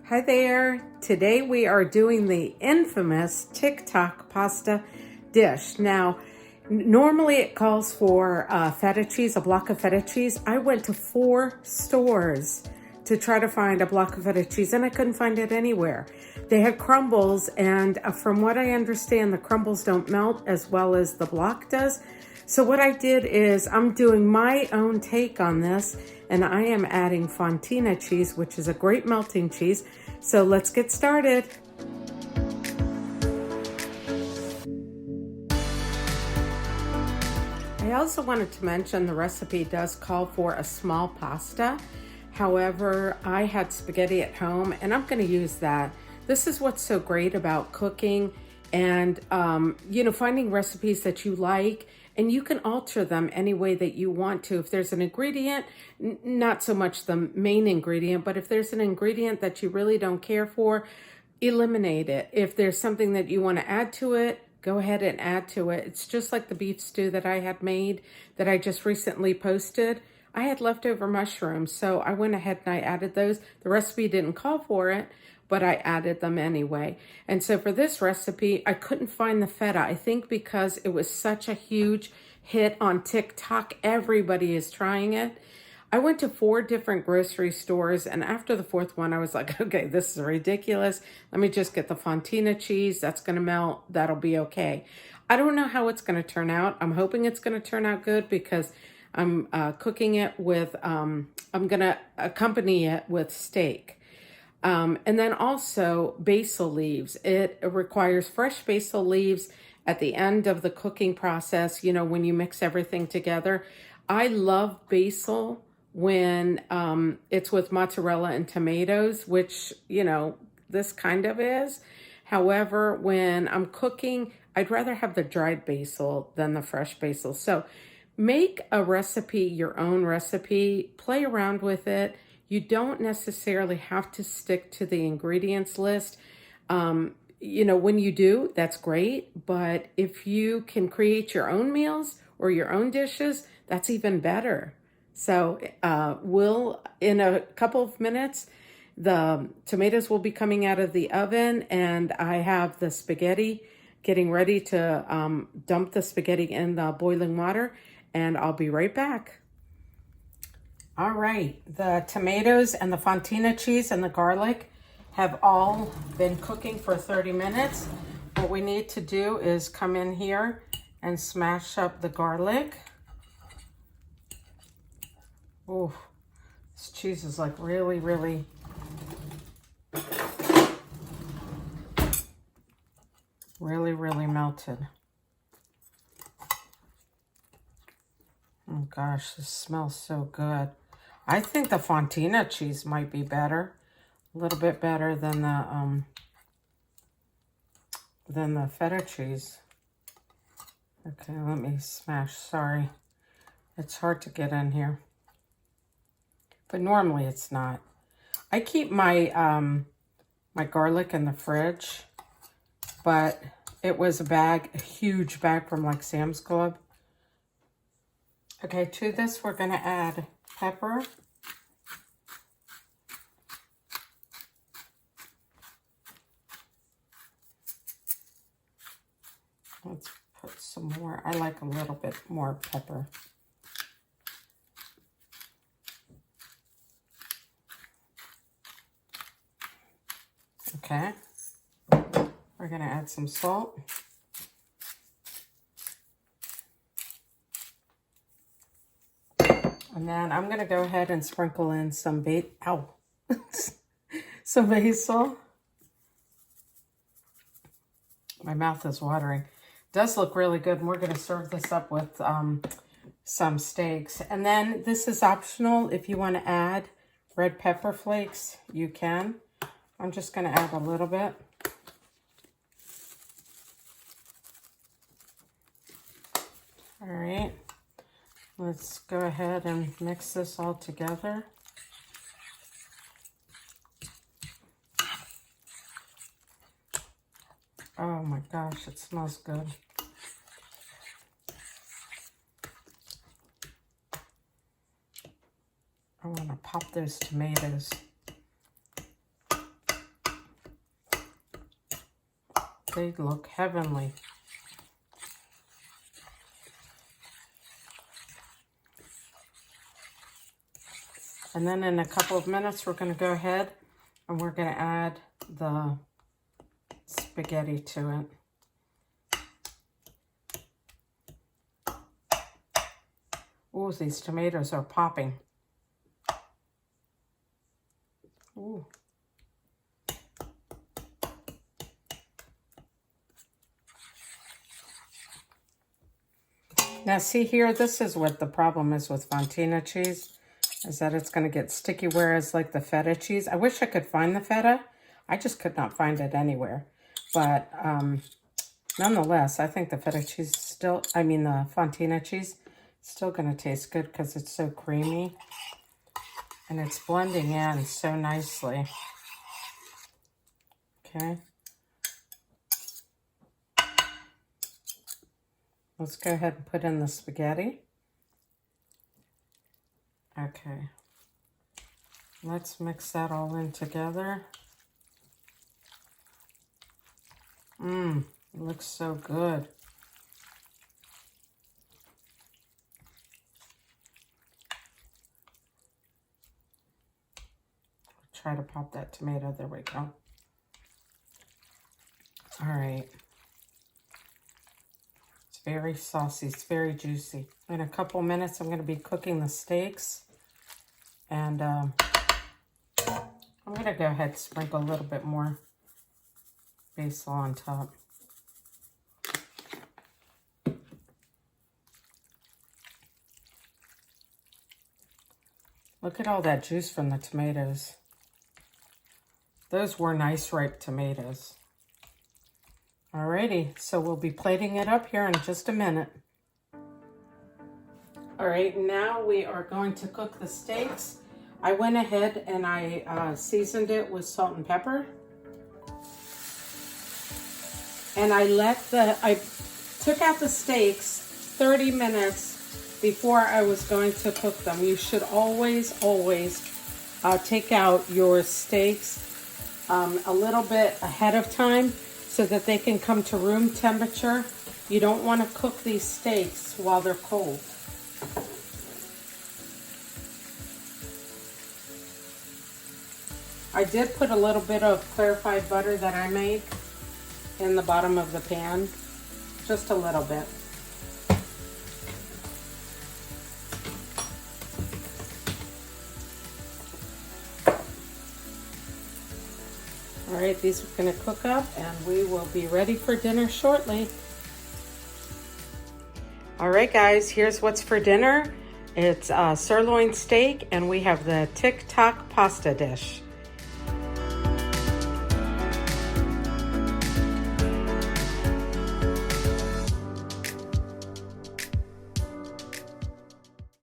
Hi there. Today we are doing the infamous TikTok pasta dish. Now, normally it calls for feta cheese, a block of feta cheese. I went to 4 stores to try to find a block of feta cheese and I couldn't find it anywhere. They had crumbles and from what I understand, the crumbles don't melt as well as the block does. So what I did is I'm doing my own take on this, and I am adding Fontina cheese, which is a great melting cheese. So let's get started. I also wanted to mention the recipe does call for a small pasta. However, I had spaghetti at home and I'm going to use that. This is what's so great about cooking and, finding recipes that you like, and you can alter them any way that you want to. If there's an ingredient, not so much the main ingredient, but if there's an ingredient that you really don't care for, eliminate it. If there's something that you want to add to it, go ahead and add to it. It's just like the beef stew that I had made that I just recently posted. I had leftover mushrooms, so I went ahead and I added those. The recipe didn't call for it, but I added them anyway. And so for this recipe, I couldn't find the feta. I think because it was such a huge hit on TikTok, everybody is trying it. I went to 4 different grocery stores, and after the 4th one, I was like, okay, this is ridiculous. Let me just get the Fontina cheese. That's going to melt. That'll be okay. I don't know how it's going to turn out. I'm hoping it's going to turn out good because I'm cooking it with, I'm going to accompany it with steak. And then also basil leaves. It requires fresh basil leaves at the end of the cooking process, when you mix everything together. I love basil when it's with mozzarella and tomatoes, which, this kind of is. However, when I'm cooking, I'd rather have the dried basil than the fresh basil. So make a recipe, your own recipe, play around with it. You don't necessarily have to stick to the ingredients list. When you do, that's great. But if you can create your own meals or your own dishes, that's even better. So in a couple of minutes, the tomatoes will be coming out of the oven, and I have the spaghetti getting ready to dump the spaghetti in the boiling water, and I'll be right back. All right, the tomatoes and the Fontina cheese and the garlic have all been cooking for 30 minutes. What we need to do is come in here and smash up the garlic. Oh, this cheese is like really, really melted. Oh gosh, this smells so good. I think the Fontina cheese might be better, a little bit better than the feta cheese. Okay, let me smash. Sorry, it's hard to get in here, but normally it's not. I keep my my garlic in the fridge, but it was a huge bag from like Sam's Club. Okay, to this we're gonna add pepper. Let's put some more. I like a little bit more pepper. Okay, we're gonna add some salt. And then I'm gonna go ahead and sprinkle in some some basil. My mouth is watering. It does look really good, and we're gonna serve this up with some steaks. And then this is optional. If you want to add red pepper flakes, you can. I'm just gonna add a little bit. All right. Let's go ahead and mix this all together. Oh my gosh, it smells good. I want to pop those tomatoes. They look heavenly. And then in a couple of minutes, we're going to go ahead and we're going to add the spaghetti to it. Ooh, these tomatoes are popping. Ooh. Now see here, this is what the problem is with Fontina cheese, is that it's going to get sticky, whereas like the feta cheese, I wish I could find the feta. I just could not find it anywhere. But nonetheless, I think the feta cheese still, the Fontina cheese, still going to taste good because it's so creamy. And it's blending in so nicely. Okay. Let's go ahead and put in the spaghetti. Okay. Let's mix that all in together. It looks so good. Try to pop that tomato. There we go. All right. It's very saucy. It's very juicy. In a couple minutes, I'm going to be cooking the steaks. And I'm going to go ahead and sprinkle a little bit more basil on top. Look at all that juice from the tomatoes. Those were nice ripe tomatoes. Alrighty, so we'll be plating it up here in just a minute. All right, now we are going to cook the steaks. I went ahead and I seasoned it with salt and pepper. And I took out the steaks 30 minutes before I was going to cook them. You should always take out your steaks a little bit ahead of time so that they can come to room temperature. You don't want to cook these steaks while they're cold. I did put a little bit of clarified butter that I make in the bottom of the pan, just a little bit. All right, these are going to cook up and we will be ready for dinner shortly. All right, guys, here's what's for dinner. It's sirloin steak and we have the TikTok pasta dish.